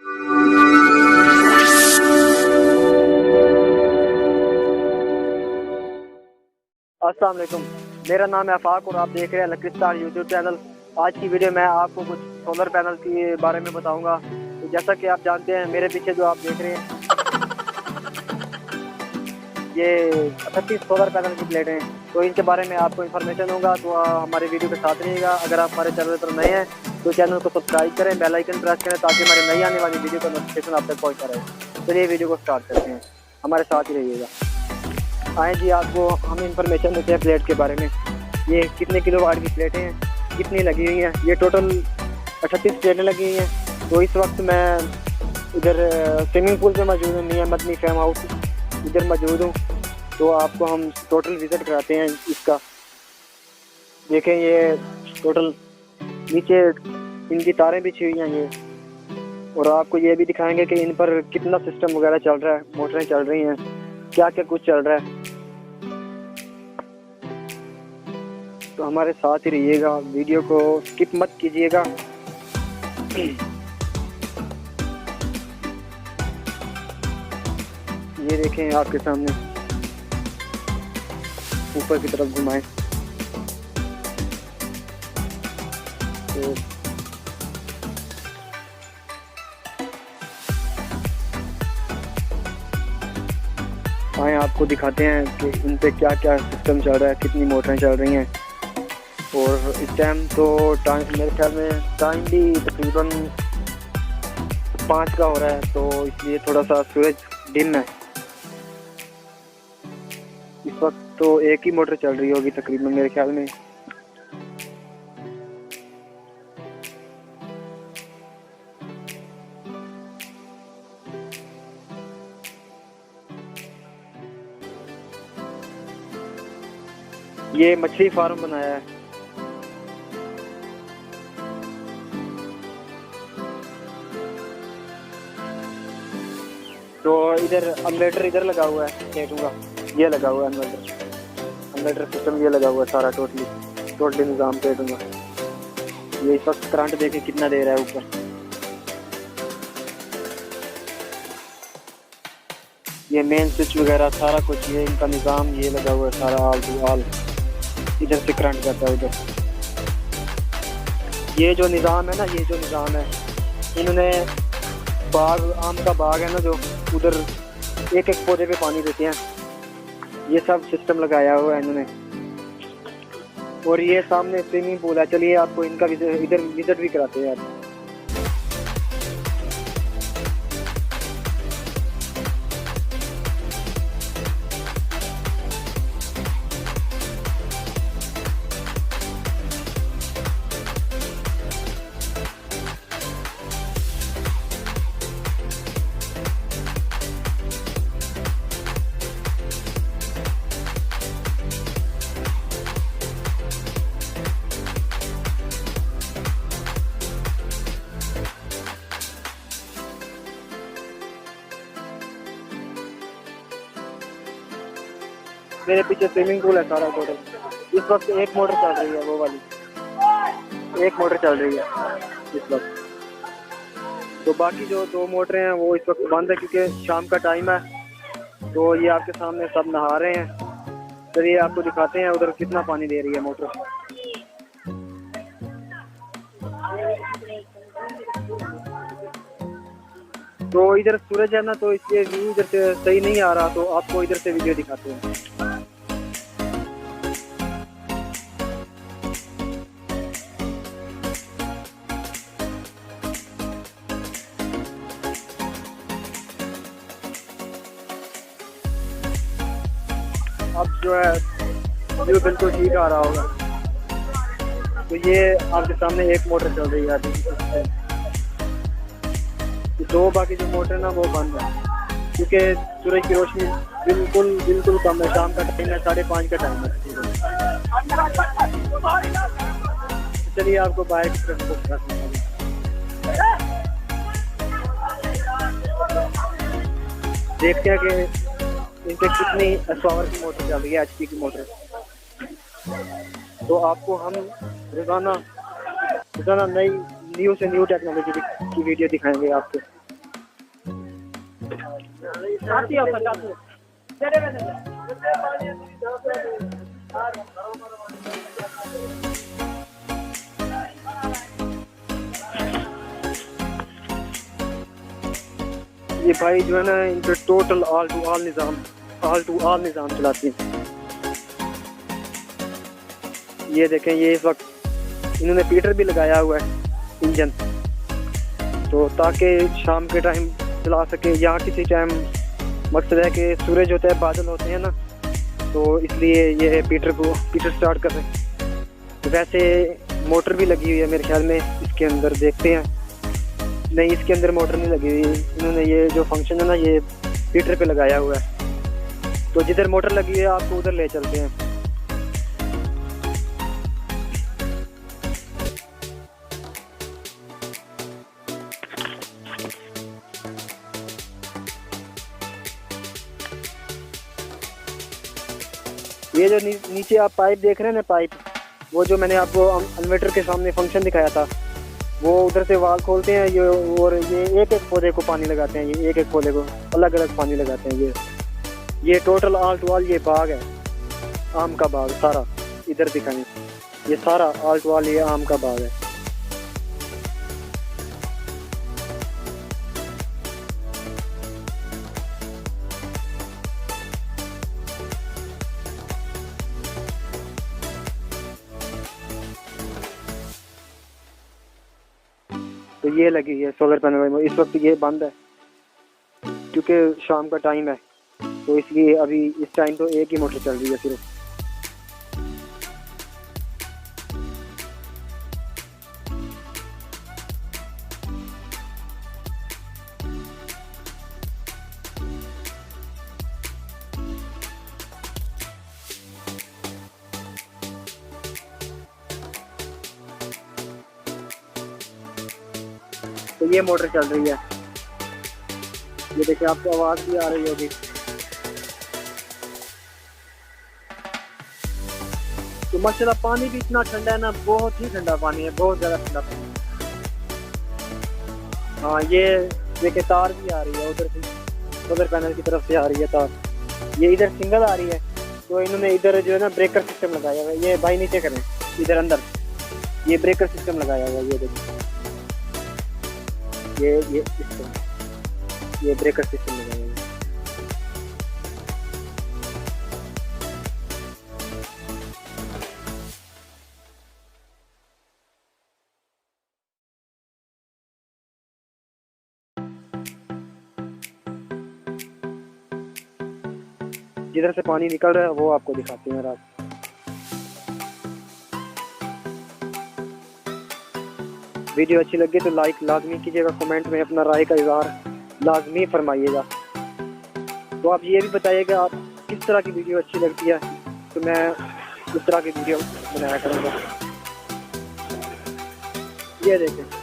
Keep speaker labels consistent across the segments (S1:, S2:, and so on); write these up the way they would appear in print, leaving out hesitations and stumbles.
S1: अस्सलाम वालेकुम, मेरा नाम है आफाक और आप देख रहे हैं लकीस्तान यूट्यूब चैनल। आज की वीडियो में आपको कुछ सोलर पैनल के बारे में बताऊंगा। तो जैसा कि आप जानते हैं, मेरे पीछे जो आप देख रहे हैं ये 38 सोलर पैनल की प्लेटें हैं। तो इनके बारे में आपको इन्फॉर्मेशन होगा, तो हमारे वीडियो के साथ रहिएगा। अगर आप हमारे चैनल पर नए हैं तो चैनल को सब्सक्राइब करें, बेल आइकन प्रेस करें ताकि हमारी नई आने वाली वीडियो का नोटिफिकेशन आप तक पहुँचता रहे। चलिए वीडियो को स्टार्ट करते हैं, हमारे साथ ही रहिएगा। आए जी, आपको हम इंफॉर्मेशन देते हैं प्लेट के बारे में। ये कितने किलोवाट की प्लेटें हैं, कितनी लगी हुई हैं। ये टोटल 38 प्लेटें लगी हुई हैं। तो इस वक्त मैं इधर स्विमिंग पूल पे मौजूद हूँ, मियां मदनी फार्म हाउस इधर मौजूद हूँ। तो आपको हम टोटल विज़िट कराते हैं इसका। देखें, ये टोटल नीचे इनकी तारें बिछी हुई हैं ये, और आपको ये भी दिखाएंगे कि इन पर कितना सिस्टम वगैरह चल रहा है, मोटरें चल रही हैं, क्या क्या कुछ चल रहा है। तो हमारे साथ ही रहिएगा, वीडियो को स्किप मत कीजिएगा। ये देखें आपके सामने, ऊपर की तरफ घुमाएं तो आए आपको दिखाते हैं कि इन पे क्या क्या सिस्टम चल रहा है, कितनी मोटरें चल रही हैं। और इस टाइम तो मेरे ख्याल में टाइम भी तकरीबन 5 का हो रहा है, तो इसलिए थोड़ा सा सूरज डिम है। इस वक्त तो एक ही मोटर चल रही होगी तकरीबन मेरे ख्याल में। ये मछली फार्म बनाया है। तो इधर अम्बेडर इधर लगा हुआ है प्लेटों का, ये लगा हुआ है अम्बेडर सिस्टम, ये लगा हुआ है सारा टोटली निज़ाम प्लेटों का। ये इस वक्त करंट देखे कितना दे रहा है ऊपर। ये मेन स्विच वगैरह सारा कुछ, ये इनका निज़ाम ये लगा हुआ है सारा, आल टू आल इधर से करंट जाता है उधर। ये जो निज़ाम है ना, ये जो निज़ाम है, इन्होंने बाग, आम का बाग है ना जो, उधर एक एक पौधे पे पानी देते हैं, ये सब सिस्टम लगाया हुआ है इन्होंने। और ये सामने स्विमिंग पूल है। चलिए आपको इनका इधर विजिट भी कराते हैं यार। मेरे पीछे स्विमिंग पूल है सारा टोटल। इस वक्त एक मोटर चल रही है, वो वाली एक मोटर चल रही है इस वक्त। तो बाकी जो 2 मोटरें हैं वो इस वक्त बंद है क्योंकि शाम का टाइम है। तो ये आपके सामने सब नहा रहे हैं। चलिए आपको दिखाते हैं उधर कितना पानी दे रही है मोटर। तो इधर सूरज है ना, तो इसलिए व्यू इधर से सही नहीं आ रहा, तो आपको इधर से वीडियो दिखाते हैं। अब जो है व्यू बिल्कुल ठीक आ रहा होगा। तो ये आपके सामने एक मोटर चल रही है अभी। 2 बाकी जो मोटर ना वो बंद है क्योंकि सूरज की रोशनी बिल्कुल कम है। शाम का टाइम है, 5:30 का टाइम है। चलिए आपको बाहर की तरफ देखते हैं कि इनके कितनी पावर की मोटर चल रही है, HP की मोटर। तो आपको हम रोजाना नई न्यू टेक्नोलॉजी की वीडियो दिखाएंगे आपको। ये भाई जो है ना इनके टोटल ऑल टू ऑल निज़ाम चलाते हैं। ये देखें, ये इस वक्त इन्होंने हीटर भी लगाया हुआ है इंजन, तो ताकि शाम के टाइम चला सके, या किसी टाइम मकसद है कि सूरज होता है, बादल होते हैं ना, तो इसलिए ये हीटर स्टार्ट कर रहे हैं। वैसे मोटर भी लगी हुई है मेरे ख्याल में इसके अंदर, देखते हैं। नहीं, इसके अंदर मोटर नहीं लगी हुई, इन्होंने ये जो फंक्शन है ना ये हीटर पे लगाया हुआ है। तो जिधर मोटर लगी हुई है आपको उधर ले चलते हैं। ये जो नीचे आप पाइप देख रहे हैं ना, पाइप, वो जो मैंने आपको इन्वर्टर के सामने फंक्शन दिखाया था, वो उधर से वाल खोलते हैं ये, और ये एक एक पौधे को पानी लगाते हैं। ये एक एक पौधे को अलग अलग पानी लगाते हैं। ये टोटल ऑल टू ऑल ये बाग है, आम का बाग सारा। इधर दिखाएं, ये सारा ऑल टू ऑल ये आम का बाग है। तो ये लगी है सोलर पैनल। इस वक्त ये बंद है क्योंकि शाम का टाइम है, तो इसलिए अभी इस टाइम तो एक ही मोटर चल रही है सिर्फ। तो ये मोटर चल रही है, ये देखिए आपको आवाज भी आ रही होगी। तो माशाल्लाह पानी भी इतना ठंडा है ना, बहुत ही ठंडा पानी है, बहुत ज्यादा ठंडा पानी। हाँ, ये देखिए तार भी आ रही है उधर से, सोलर पैनल की तरफ से आ रही है तार। ये इधर सिंगल आ रही है, तो इन्होंने इधर जो है ना ब्रेकर सिस्टम लगाया हुआ है। ये भाई नीचे करें, इधर अंदर ये ब्रेकर सिस्टम लगाया हुआ है। ये देखिए, ये ब्रेकर सिस्टम लगाया हुआ है। जिधर से पानी निकल रहा है वो आपको दिखाते हैं रात। वीडियो अच्छी लगी तो लाइक लाजमी कीजिएगा, कमेंट में अपना राय का इजहार लाजमी फरमाइएगा। तो आप ये भी बताइएगा आप किस तरह की वीडियो अच्छी लगती है, तो मैं उस तरह की वीडियो बनाया करूँगा। ये देखें,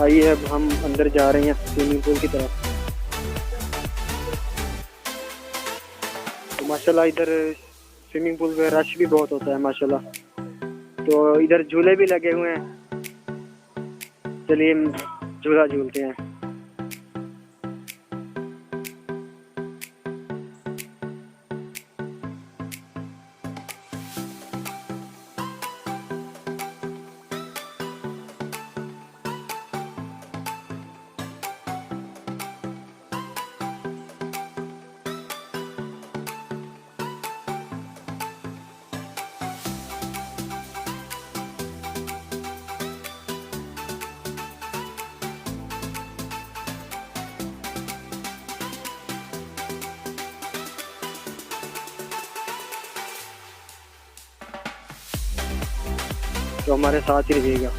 S1: आइए अब हम अंदर जा रहे हैं स्विमिंग पूल की तरफ। तो माशाल्लाह इधर स्विमिंग पूल में रश भी बहुत होता है माशाल्लाह। तो इधर झूले भी लगे हुए हैं, चलिए झूला झूलते हैं। तो हमारे साथ ही रहिएगा।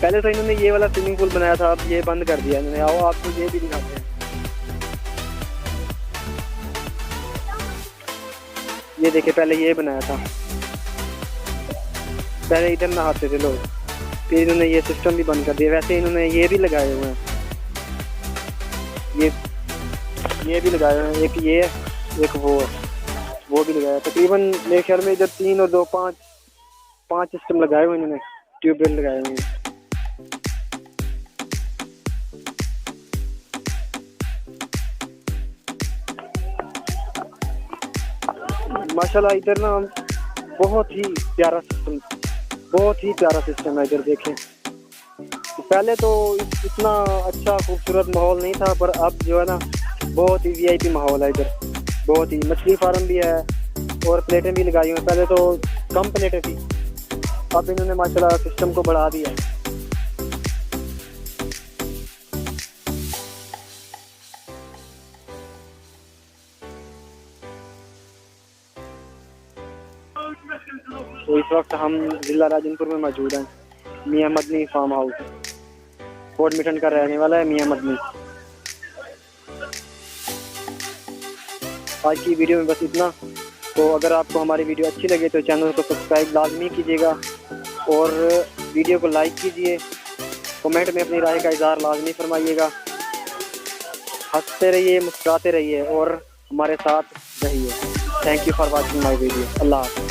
S1: पहले तो इन्होंने ये वाला स्विमिंग पूल बनाया था, अब ये बंद कर दिया इन्होंने। आओ आपको ये भी दिखाते हैं। ये देखिए, पहले ये बनाया था, पहले इधर नहाते थे लोग, फिर इन्होंने ये सिस्टम भी बंद कर दिया। वैसे इन्होंने ये भी लगाए हुए हैं, ये भी लगाए हुए हैं, एक ये है, एक वो भी लगाया। तकरीबन मेरे ख्याल में इधर 3 और 2 5 सिस्टम लगाए हुए इन्होंने, ट्यूबवेल लगाए हुए हैं। माशाल्लाह इधर ना बहुत ही प्यारा सिस्टम है इधर। देखें, पहले तो इतना अच्छा खूबसूरत माहौल नहीं था, पर अब जो है ना बहुत ही वीआईपी माहौल है इधर। बहुत ही मछली फार्म भी है और प्लेटें भी लगाई हुई हैं। पहले तो कम प्लेटें थी, अब इन्होंने माशाल्लाह सिस्टम को बढ़ा दिया। तो इस वक्त हम जिला राजनपुर में मौजूद हैं, मियां मदनी फार्म हाउस। कोट मिठन का रहने वाला है मियां मदनी। आज की वीडियो में बस इतना। तो अगर आपको हमारी वीडियो अच्छी लगे तो चैनल को सब्सक्राइब लाजमी कीजिएगा और वीडियो को लाइक कीजिए। कमेंट में अपनी राय का इज़हार लाजमी फरमाइएगा। हंसते रहिए, मुस्कुराते रहिए और हमारे साथ रहिए। Thank you for watching my video. Allah हाफ़िज़।